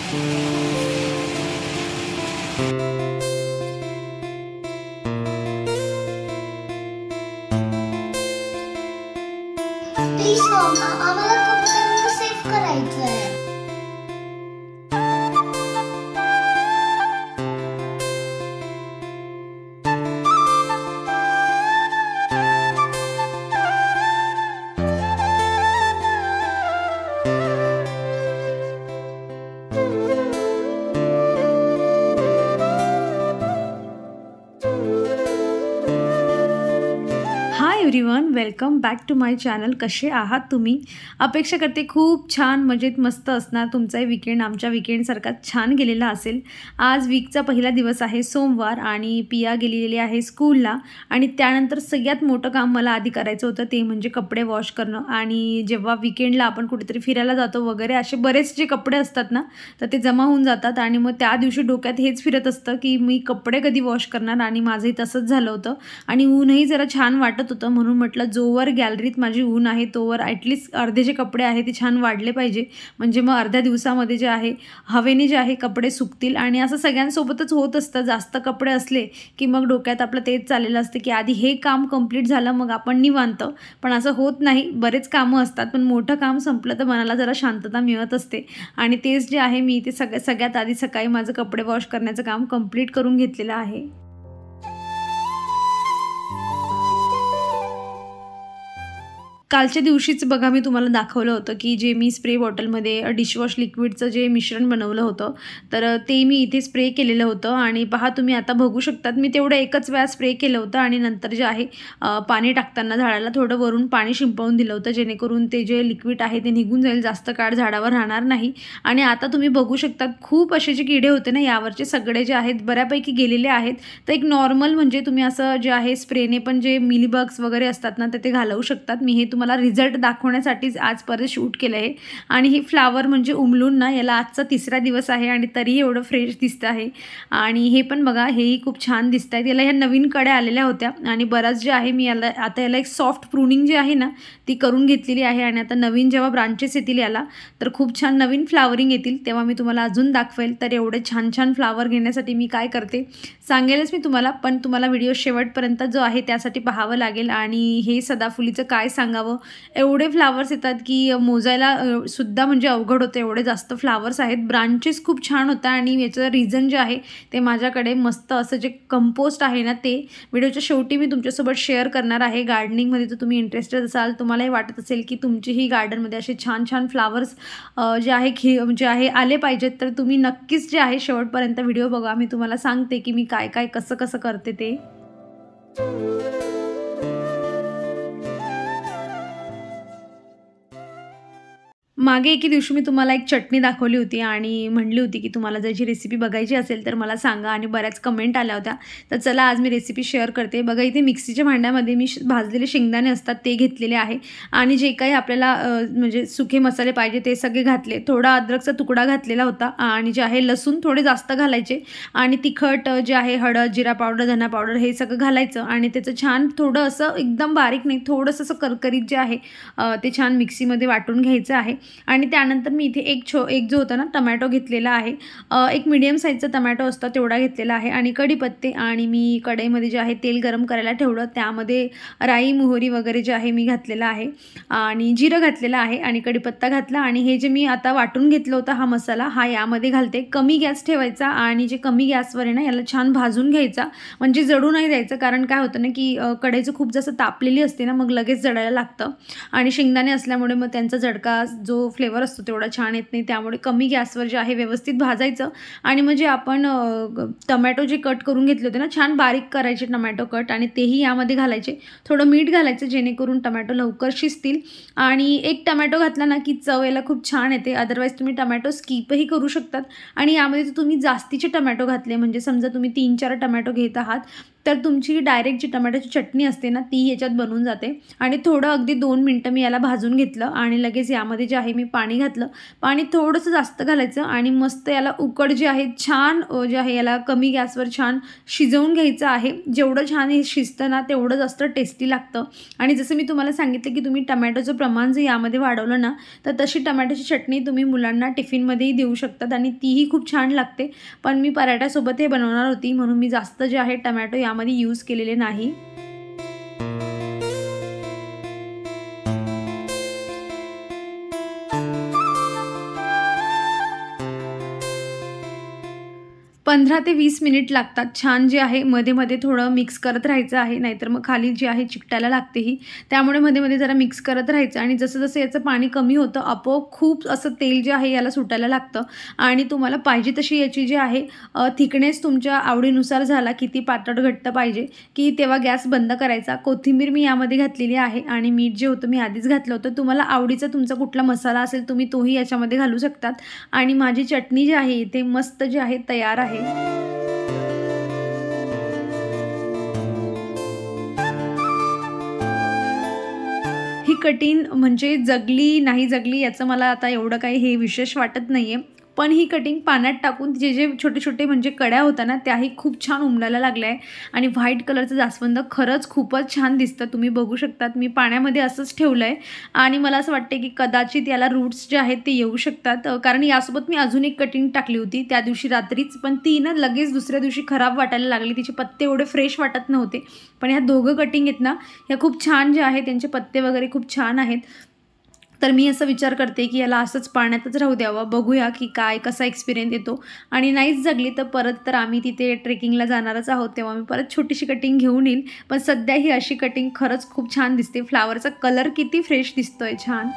Please mamma, आम्हाला कपड्यांना save करायचंय. Hi everyone, welcome back to my channel. कसे आहात तुम्ही? अपेक्षा करते खूप छान मजेत मस्त असणार. तुमचाही विकेंड आमच्या विकेंडसारखा छान गेलेला असेल. आज वीकचा पहिला दिवस आहे, सोमवार, आणि पिया गेलेली आहे स्कूलला. आणि त्यानंतर सगळ्यात मोठं काम मला आधी करायचं होतं ते म्हणजे कपडे वॉश करणं. आणि जेव्हा विकेंडला आपण कुठेतरी फिरायला जातो वगैरे असे बरेच जे कपडे असतात ना, तर ते जमा होऊन जातात. आणि मग त्या दिवशी डोक्यात हेच फिरत असतं की मी कपडे कधी वॉश करणार. आणि माझंही तसंच झालं होतं. आणि ऊनही जरा छान वाटत होतं, म्हणून म्हटलं जोवर गॅलरीत माझी ऊन आहे तोवर ॲटलिस्ट अर्धे जे कपडे आहे ते छान वाढले पाहिजे, म्हणजे मग अर्ध्या दिवसामध्ये जे आहे हवेने जे आहे कपडे सुकतील. आणि असं सगळ्यांसोबतच होत असतं. जास्त कपडे असले की मग डोक्यात आपलं तेच चाललेलं असतं की आधी हे काम कंप्लीट झालं मग आपण निवांत. पण असं होत नाही, बरेच कामं असतात, पण मोठं काम संपलं तर मनाला जरा शांतता मिळत असते. आणि तेच जे आहे मी ते सगळ्यात आधी सकाळी माझं कपडे वॉश करण्याचं काम कंप्लीट करून घेतलेलं आहे. कालच्या दिवशीच बघा मी तुम्हाला दाखवलं होतं की जे मी स्प्रे बॉटलमध्ये डिशवॉश लिक्विडचं जे मिश्रण बनवलं होतं तर ते मी इथे स्प्रे केलेलं होतं. आणि पहा तुम्ही आता बघू शकतात मी तेवढं एकच वेळा स्प्रे केलं होतं. आणि नंतर जे आहे पाणी टाकताना झाडाला थोडं वरून पाणी शिंपवून दिलं होतं, जेणेकरून ते जे लिक्विड आहे ते निघून जाईल, जास्त काळ झाडावर राहणार नाही. आणि आता तुम्ही बघू शकतात खूप असे जे किडे होते ना यावरचे सगळे जे आहेत बऱ्यापैकी गेलेले आहेत. तर एक नॉर्मल म्हणजे तुम्ही असं जे आहे स्प्रेने पण जे मिलीबग्स वगैरे असतात ना तर ते घालवू शकतात. मी हे तुम्हाला रिझल्ट दाखवण्यासाठीच आज परत शूट केलं आहे. आणि ही फ्लावर म्हणजे उमलून ना याला आजचा तिसरा दिवस आहे आणि तरीही एवढं फ्रेश दिसतं आहे. आणि हे पण बघा हेही खूप छान दिसत आहेत. याला ह्या नवीन कड्या आलेल्या होत्या आणि बराच जे आहे मी आता याला एक सॉफ्ट प्रूनिंग जी आहे ना ती करून घेतलेली आहे. आणि आता नवीन जेव्हा ब्रांचेस येतील याला तर खूप छान नवीन फ्लावरिंग येतील तेव्हा मी तुम्हाला अजून दाखवेल. तर एवढे छान छान फ्लावर घेण्यासाठी मी काय करते सांगेलच मी तुम्हाला, पण तुम्हाला व्हिडिओ शेवटपर्यंत जो आहे त्यासाठी पाहावं लागेल. आणि हे सदाफुलीचं काय सांगावं, एवढे फ्लावर्स येतात की मोजायला सुद्धा म्हणजे अवघड होतं, एवढे जास्त फ्लावर्स आहेत. ब्रांचेस खूप छान होता. आणि याचं रिझन जे आहे ते माझ्याकडे मस्त असं जे कंपोस्ट आहे ना ते व्हिडिओच्या शेवटी मी तुमच्यासोबत शेअर करणार आहे. गार्डनिंगमध्ये जर तुम्ही इंटरेस्टेड असाल, तुम्हालाही वाटत असेल की तुमचीही गार्डनमध्ये असे छान छान फ्लावर्स जे आहे आले पाहिजेत, तर तुम्ही नक्कीच जे आहे शेवटपर्यंत व्हिडिओ बघा. मी तुम्हाला सांगते की मी काय काय कसं कसं करते ते. मागे एके दिवशी मी तुम्हाला एक चटणी दाखवली होती आणि म्हणली होती की तुम्हाला जर जी रेसिपी बघायची असेल तर मला सांगा. आणि बऱ्याच कमेंट आल्या होत्या, तर चला आज मी रेसिपी शेअर करते. बघा इथे मिक्सीच्या भांड्यामध्ये मी भाजलेले शेंगदाणे असतात ते घेतलेले आहे. आणि जे काही आपल्याला म्हणजे सुके मसाले पाहिजे ते सगळे घातले. थोडा अद्रकचा तुकडा घातलेला होता. आणि जे आहे लसूण थोडे जास्त घालायचे. आणि तिखट जे आहे हळद, जिरा पावडर, धना पावडर हे सगळं घालायचं. आणि त्याचं छान थोडं असं एकदम बारीक नाही, थोडंसं असं करकरीत जे आहे ते छान मिक्सीमध्ये वाटून घ्यायचं आहे. आणि त्यानंतर मी इथे एक जो होता ना टमॅटो घेतलेला आहे, एक मीडियम साईजचा टमॅटो असतो तेवढा घेतलेला आहे. आणि कढीपत्ते, आणि मी कढईमध्ये जे आहे तेल गरम करायला ठेवलं, त्यामध्ये राई मोहरी वगैरे जे आहे मी घातलेला आहे. आणि जिरं घातलेलं आहे आणि कढीपत्ता घातला. आणि हे जे मी आता वाटून घेतलं होतं हा मसाला हा यामध्ये घालते. कमी गॅस ठेवायचा आणि जे कमी गॅसवर आहे ना याला छान भाजून घ्यायचा, म्हणजे जळू नाही द्यायचं. कारण काय होतं ना की कढईचं खूप जास्त तापलेली असते ना, मग लगेच जळायला लागतं. आणि शेंगदाणे असल्यामुळे मग त्यांचा झडका जो फ्लेवर असतो तेवढा छान येत नाही. त्यामुळे कमी गॅसवर जे आहे व्यवस्थित भाजायचं. आणि म्हणजे आपण टमॅटो जे कट करून घेतले होते ना छान बारीक करायचे टमॅटो कट, आणि तेही यामध्ये घालायचे. थोडं मीठ घालायचं जेणेकरून टमॅटो लवकर शिजतील. आणि एक टमॅटो घातला ना की चव याला खूप छान येते. अदरवाईज तुम्ही टमॅटो स्किपही करू शकतात. आणि यामध्ये तुम्ही जास्तीचे टमॅटो घातले, म्हणजे समजा तुम्ही 3-4 टमॅटो घेत आहात तर तुमची डायरेक्ट जी टमाट्याची चटणी असते ना ती याच्यात बनून जाते. आणि थोडं अगदी 2 मिनटं मी याला भाजून घेतलं आणि लगेच यामध्ये जे आहे मी पाणी घातलं. पाणी थोडंसं जास्त घालायचं आणि मस्त याला उकड जी आहे छान जे आहे याला कमी गॅसवर छान शिजवून घ्यायचं आहे. जेवढं छान हे शिजतं ना तेवढं जास्त टेस्टी लागतं. आणि जसं मी तुम्हाला सांगितलं की तुम्ही टमॅटोचं प्रमाण जर यामध्ये वाढवलं ना तर तशी टमॅटोची चटणी तुम्ही मुलांना टिफिनमध्येही देऊ शकतात आणि तीही खूप छान लागते. पण मी पराठ्यासोबत हे बनवणार होती म्हणून मी जास्त जे आहे टमॅटो यामध्ये यूज केलेले नाही. पंधरा ते 20 मिनिट लागतात. छान जे आहे मध्ये मध्ये थोडं मिक्स करत राहायचं आहे, नाहीतर मग खाली जी आहे चिकटायला लागते ही. त्यामुळे मध्ये मध्ये जरा मिक्स करत राहायचं आणि जसं जसं याचं पाणी कमी होतं आपोआप खूप असं तेल जे आहे याला सुटायला लागतं. आणि तुम्हाला पाहिजे तशी याची जी आहे थिकनेस तुमच्या आवडीनुसार झाला, किती पातळ घट्ट पाहिजे की तेव्हा गॅस बंद करायचा. कोथिंबीर मी यामध्ये घातलेली आहे आणि मीठ जे होतं मी आधीच घातलं होतं. तुम्हाला आवडीचा तुमचा कुठला मसाला असेल तुम्ही तोही याच्यामध्ये घालू शकतात. आणि माझी चटणी जी आहे इथे मस्त जी आहे तयार आहे. ही कटिंग म्हणजे जगली नाही जगली याचं मला आता एवढं काही हे विशेष वाटत नाहीये. पण ही कटिंग पाण्यात टाकून जे जे छोटे छोटे म्हणजे कड्या होत्या ना त्याही खूप छान उमलायला लागल्या आहे. आणि व्हाईट कलरचं जास्वंद खरंच खूपच छान दिसतं. तुम्ही बघू शकतात मी पाण्यामध्ये असंच ठेवलं आहे आणि मला असं वाटते की कदाचित याला रूट्स जे आहेत ते येऊ शकतात. कारण यासोबत मी अजून एक कटिंग टाकली होती त्या दिवशी रात्रीच, पण ती ना लगेच दुसऱ्या दिवशी खराब वाटायला लागली. तिचे पत्ते एवढे फ्रेश वाटत नव्हते. पण ह्या दोघं कटिंग आहेत ना ह्या खूप छान जे आहे त्यांचे पत्ते वगैरे खूप छान आहेत. तर मी असं विचार करते की याला असंच पाण्यातच राहू द्यावं, बघूया की काय कसा एक्सपिरियन्स येतो. आणि नाहीच जगली तर परत तर आम्ही तिथे ट्रेकिंगला जाणारच आहोत, तेव्हा मी परत छोटीशी कटिंग घेऊन येईल. पण सध्या ही अशी कटिंग खरंच खूप छान दिसते. फ्लावरचा कलर किती फ्रेश दिसतोय छान.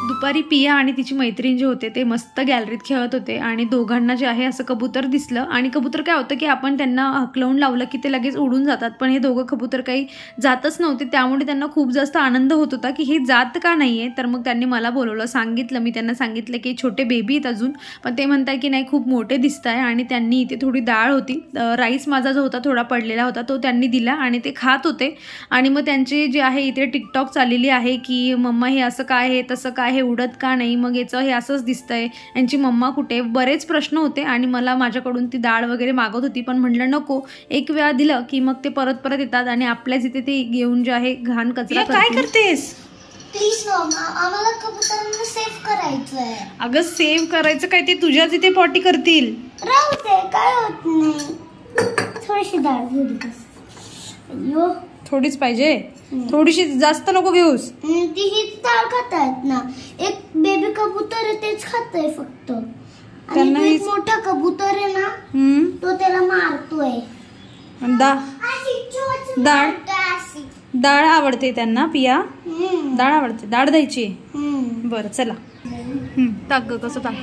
दुपारी पिया आणि तिची मैत्रीण जे होते ते मस्त गॅलरीत खेळत होते आणि दोघांना जे आहे असं कबूतर दिसलं. आणि कबूतर काय होतं की आपण त्यांना हकलवून लावलं की ते लगेच उडून जातात, पण हे दोघं कबूतर काही जातच नव्हते. त्यामुळे त्यांना खूप जास्त आनंद होत होता की हे जात का नाही आहे. तर मग त्यांनी मला बोलवलं, सांगितलं, मी त्यांना सांगितलं की छोटे बेबी आहेत अजून, पण ते म्हणताय की नाही खूप मोठे दिसत आहे. आणि त्यांनी इथे थोडी डाळ होती, राईस माझा जो होता थोडा पडलेला होता तो त्यांनी दिला आणि ते खात होते. आणि मग त्यांचे जे आहे इथे टिकटॉक चाललेली आहे की मम्मा हे असं काय आहे तसं काय हे उडत का नाही, मग याचं हे असंच दिसतंय, यांची मम्मा कुठे, बरेच प्रश्न होते. आणि मला माझ्याकडून ती डाळ वगैरे मागत होती, पण म्हटलं नको, एक वेळा दिलं की मग ते परत परत येतात आणि आपल्याच इथे ते घेऊन जे आहे घाण कचरा करतात. काय करतेस? प्लीज मम्मा, आम्हाला कबुतरांना सेव्ह करायचंय. अगं सेव्ह करायचं काय, ते तुझ्याच इथे पॉटी करतील. राहू दे, काय होत नाही. थोडीशी डाळ घेऊ. अय्यो, थोडीच पाहिजे, थोडीशी जास्त नको घेऊस. ती ही डाळ खातायत ना, एक बेबी कबूतर आहे तेच खातंय फक्त. आणि एक मोठा कबूतर आहे ना तो त्याला मारतोय. डाळ आवडते त्यांना पिया, डाळ आवडते, डाळ द्यायची. बरं चला टाक ग, कसं टाक.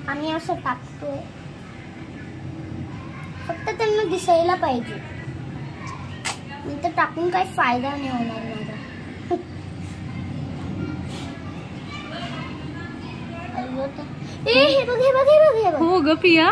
आम्ही असं टाकतोय, फक्त त्यांना दिसायला पाहिजे, तर टाकून काही फायदा नाही होणार माझा. हे बघ. हो ग पिया,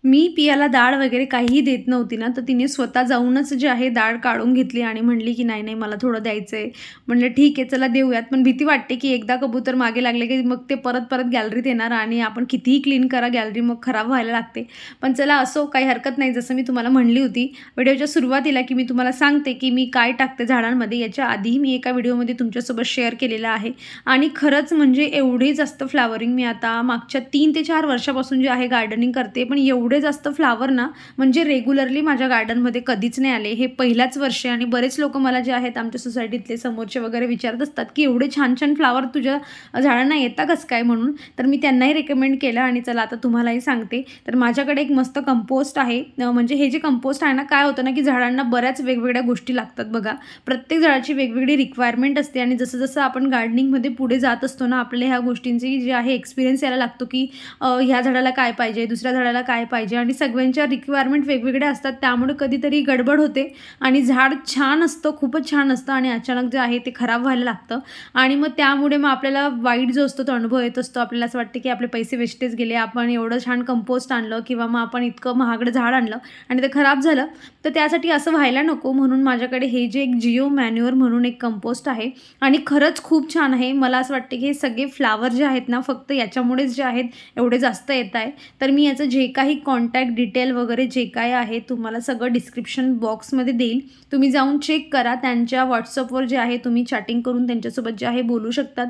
मी पियाला डाळ वगैरे काहीही देत नव्हती ना, तर तिने स्वतः जाऊनच जे आहे डाळ काढून घेतली आणि म्हणली की नाही नाही मला थोडं द्यायचं आहे. म्हणलं ठीक आहे चला देऊयात. पण भीती वाटते की एकदा कबूतर मागे लागले की मग ते परत परत गॅलरीत येणार आणि आपण कितीही क्लीन करा गॅलरी मग खराब व्हायला लागते. पण चला असो, काही हरकत नाही. जसं मी तुम्हाला म्हणली होती व्हिडिओच्या सुरुवातीला की मी तुम्हाला सांगते की मी काय टाकते झाडांमध्ये, याच्या आधीही मी एका व्हिडिओमध्ये तुमच्यासोबत शेअर केलेला आहे. आणि खरंच म्हणजे एवढे जास्त फ्लावरिंग मी आता मागच्या 3 ते 4 वर्षापासून जे आहे गार्डनिंग करते, पण एवढे जास्त फ्लावर ना म्हणजे रेग्युलरली माझ्या गार्डनमध्ये कधीच नाही आले. हे पहिल्याच वर्ष. आणि बरेच लोक मला जे आहेत आमच्या सोसायटीतले समोरचे वगैरे विचारत असतात की एवढे छान छान फ्लावर तुझ्या झाडांना येतात कसं काय म्हणून. तर मी त्यांनाही रेकमेंड केलं आणि चला आता तुम्हालाही सांगते. तर माझ्याकडे एक मस्त कंपोस्ट आहे. म्हणजे हे जे कंपोस्ट आहे ना, काय होतं ना की झाडांना बऱ्याच वेगवेगळ्या गोष्टी लागतात बघा. प्रत्येक झाडाची वेगवेगळी रिक्वायरमेंट असते आणि जसं जसं आपण गार्डनिंगमध्ये पुढे जात असतो ना, आपल्या ह्या गोष्टींची जे आहे एक्सपिरियन्स यायला लागतो की ह्या झाडाला काय पाहिजे, दुसऱ्या झाडाला काय पाहिजे, पाहिजे आणि सगळ्यांच्या रिक्वायरमेंट वेगवेगळ्या असतात, त्यामुळे कधीतरी गडबड होते आणि झाड छान असतं, खूपच छान असतं आणि अचानक जे आहे ते खराब व्हायला लागतं आणि मग त्यामुळे मग आपल्याला वाईट जो असतो तो अनुभव येत असतो. आपल्याला असं वाटतं की आपले पैसे वेस्टेज गेले, आपण एवढं छान कंपोस्ट आणलं किंवा मग आपण इतकं महागडं झाड आणलं आणि ते खराब झालं. तर त्यासाठी असं व्हायला नको म्हणून माझ्याकडे हे जे एक जिओ मॅन्युअर म्हणून एक कंपोस्ट आहे आणि खरंच खूप छान आहे. मला असं वाटतं की हे सगळे फ्लावर जे आहेत ना फक्त याच्यामुळेच जे आहेत एवढे जास्त येत आहे. तर मी याचं जे काही कॉन्टॅक्ट डिटेल वगैरे जे काय आहे तुम्हाला सगळं डिस्क्रिप्शन बॉक्समध्ये देईल, तुम्ही जाऊन चेक करा. त्यांच्या व्हॉट्सअपवर जे आहे तुम्ही चॅटिंग करून त्यांच्यासोबत जे आहे बोलू शकतात.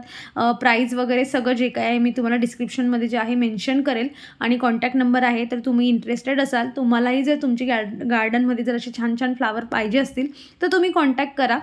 प्राईस वगैरे सगळं जे काय आहे मी तुम्हाला डिस्क्रिप्शनमध्ये जे आहे मेन्शन करेल आणि कॉन्टॅक्ट नंबर आहे. तर तुम्ही इंटरेस्टेड असाल, तुम्हालाही जर तुमची गार्डनमध्ये जर असे छान छान फ्लावर पाहिजे असतील तर तुम्ही कॉन्टॅक्ट करा.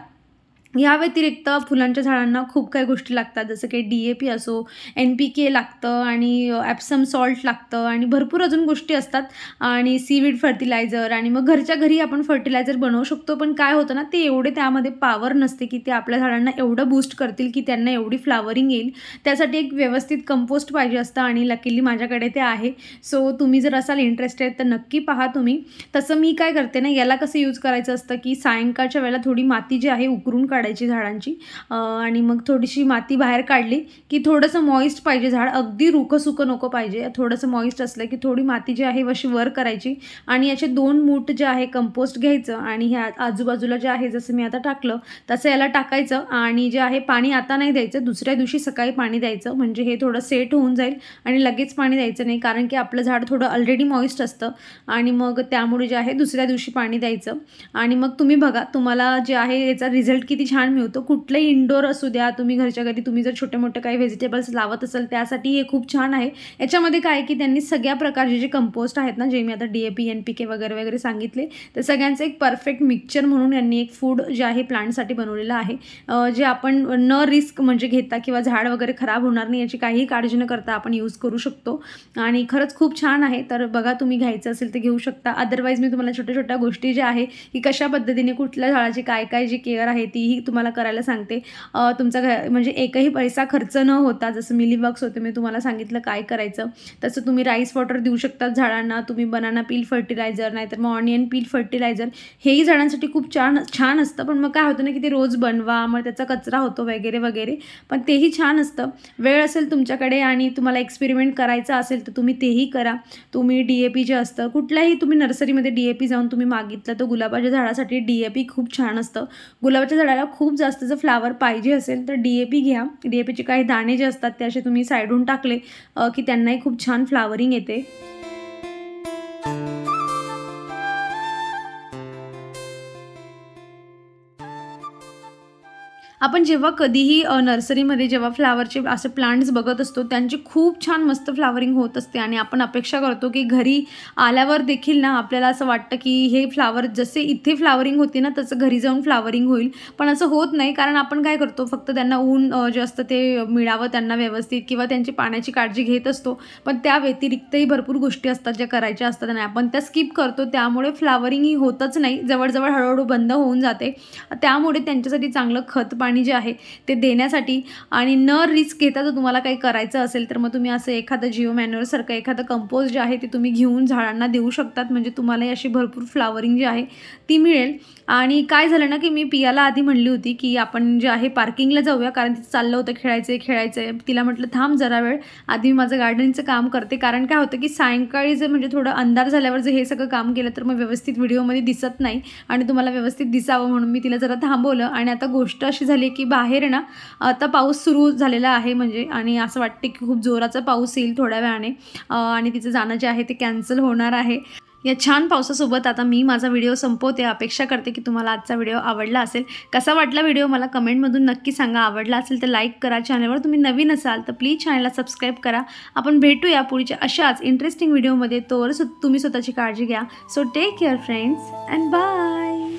या व्यतिरिक्त फुलांच्या झाडांना खूप काही गोष्टी लागतात, जसं की DAP असो, NPK लागतं आणि ॲप्सम सॉल्ट लागतं आणि भरपूर अजून गोष्टी असतात आणि सीवीड फर्टिलायझर आणि मग घरच्या घरी आपण फर्टिलायझर बनवू शकतो. पण काय होतं ना, ते एवढे त्यामध्ये पॉवर नसते की ते आपल्या झाडांना एवढं बूस्ट करतील की त्यांना एवढी फ्लावरिंग येईल. त्यासाठी एक व्यवस्थित कंपोस्ट पाहिजे असतं आणि लकीली माझ्याकडे ते आहे. सो तुम्ही जर असाल इंटरेस्टेड तर नक्की पहा तुम्ही. तसं मी काय करते ना, याला कसं यूज करायचं असतं की सायंकाळच्या वेळेला थोडी माती जी आहे उकरून काढायची झाडांची आणि मग थोडीशी माती बाहेर काढली की थोडंसं मॉइस्ट पाहिजे झाड, अगदी रुखं सुकं नको पाहिजे. थोडंसं मॉइस्ट असलं की थोडी माती जी आहे अशी वर करायची आणि याचे 2 मूठ जे आहे कंपोस्ट घ्यायचं आणि ह्या आजूबाजूला जे आहे जसं मी आता टाकलं तसं याला टाकायचं आणि जे आहे पाणी आता नाही द्यायचं, दुसऱ्या दिवशी सकाळी पाणी द्यायचं. म्हणजे हे थोडं सेट होऊन जाईल आणि लगेच पाणी द्यायचं नाही, कारण की आपलं झाड थोडं ऑलरेडी मॉइस्ट असतं आणि मग त्यामुळे जे आहे दुसऱ्या दिवशी पाणी द्यायचं. आणि मग तुम्ही बघा तुम्हाला जे आहे याचा रिझल्ट किती छान मिळतो. कुठलंही इंडोर असू द्या, तुम्ही घरच्या घरी तुम्ही जर छोटे मोठे काही व्हेजिटेबल्स लावत असाल त्यासाठी हे खूप छान आहे. याच्यामध्ये काय की त्यांनी सगळ्या प्रकारचे जे कंपोस्ट आहेत ना, जे मी आता DAP NPK वगैरे वगैरे सांगितले, तर सगळ्यांचं एक परफेक्ट मिक्सचर म्हणून यांनी एक फूड जे आहे प्लांटसाठी बनवलेलं आहे, जे आपण न रिस्क म्हणजे घेता किंवा झाड वगैरे खराब होणार नाही याची काहीही काळजी न करता आपण यूज करू शकतो आणि खरंच खूप छान आहे. तर बघा तुम्ही घ्यायचं असेल तर घेऊ शकता. अदरवाईज मी तुम्हाला छोट्या छोट्या गोष्टी ज्या आहे की कशा पद्धतीने कुठल्या झाडाची काय काय जी केअर आहे तीही तुम्हाला करायला सांगते. तुमचा म्हणजे एकही पैसा खर्च न होता, जसं मिलीबग्स होते मी तुम्हाला सांगितलं काय करायचं, तसं तुम्ही राईस वॉटर देऊ शकता झाडांना. तुम्ही बनाना पील फर्टिलायझर नाहीतर मग ऑनियन पील फर्टिलायझर हेही झाडांसाठी खूप छान असतं. पण मग काय होतं ना की ते रोज बनवा, मग त्याचा कचरा होतो वगैरे वगैरे, पण तेही छान असतं. वेळ असेल तुमच्याकडे आणि तुम्हाला एक्सपेरिमेंट करायचा असेल तर तुम्ही तेही करा. तुम्ही DAP जे असतं कुठल्याही तुम्ही नर्सरीमध्ये DAP जाऊन तुम्ही मागितलं तर गुलाबाच्या झाडासाठी DAP खूप छान असतं. गुलाबाच्या झाडाला खूप जास्त जर फ्लावर पाहिजे असेल तर DAP घ्या. DAPचे काही दाणे जे असतात ते असे तुम्ही साईडून टाकले की त्यांनाही खूप छान फ्लावरिंग येते. आपण जेव्हा कधीही नर्सरीमध्ये जेव्हा फ्लावरचे असे प्लांट्स बघत असतो त्यांची खूप छान मस्त फ्लावरिंग होत असते आणि आपण अपेक्षा करतो की घरी आल्यावर देखील ना आपल्याला असं वाटतं की हे फ्लावर जसे इथे फ्लावरिंग होते ना तसं घरी जाऊन फ्लावरिंग होईल. पण असं होत नाही, कारण आपण काय करतो फक्त त्यांना ऊन जे असतं ते मिळावं त्यांना व्यवस्थित किंवा त्यांची पाण्याची काळजी घेत असतो. पण त्या व्यतिरिक्तही भरपूर गोष्टी असतात ज्या करायच्या असतात आणि आपण त्या स्किप करतो. त्यामुळे फ्लावरिंग ही होतच नाही, जवळजवळ हळूहळू बंद होऊन जाते. त्यामुळे त्यांच्यासाठी चांगलं खत पाणी जे आहे ते देण्यासाठी आणि न रिस्क घेता जर तुम्हाला काही करायचं असेल तर मग तुम्ही असं एखादं जिओ मॅन्युअरसारखं एखादं कंपोस्ट जे आहे ते तुम्ही घेऊन झाडांना देऊ शकतात. म्हणजे तुम्हाला अशी भरपूर फ्लावरिंग जी आहे ती मिळेल. आणि काय झालं ना की मी पियाला आधी म्हणली होती की आपण जे आहे पार्किंगला जाऊया, कारण तिचं चाललं होतं खेळायचं. तिला म्हटलं थांब जरा वेळ, आधी मी माझं गार्डनिंगचं काम करते. कारण काय होतं की सायंकाळी जर म्हणजे थोडं अंधार झाल्यावर जर हे सगळं काम केलं तर मग व्यवस्थित व्हिडिओमध्ये दिसत नाही आणि तुम्हाला व्यवस्थित दिसावं म्हणून मी तिला जरा थांबवलं. आणि आता गोष्ट अशी झाली की बाहेर ना आता पाऊस सुरू झालेला आहे म्हणजे, आणि असं वाटते की खूप जोराचा पाऊस येईल थोड्या वेळाने आणि तिचं जाणं जे आहे ते कॅन्सल होणार आहे. या छान पावसासोबत आता मी माझा व्हिडिओ संपवते. अपेक्षा करते की तुम्हाला आजचा व्हिडिओ आवडला असेल. कसा वाटला व्हिडिओ मला कमेंटमधून नक्की सांगा. आवडला असेल तर लाईक करा. चॅनलवर तुम्ही नवीन असाल तर प्लीज चॅनलला सबस्क्राईब करा. आपण भेटूया पुढच्या अशाच इंटरेस्टिंग व्हिडिओमध्ये. तोवर तुम्ही स्वतःची काळजी घ्या. So take care friends and bye.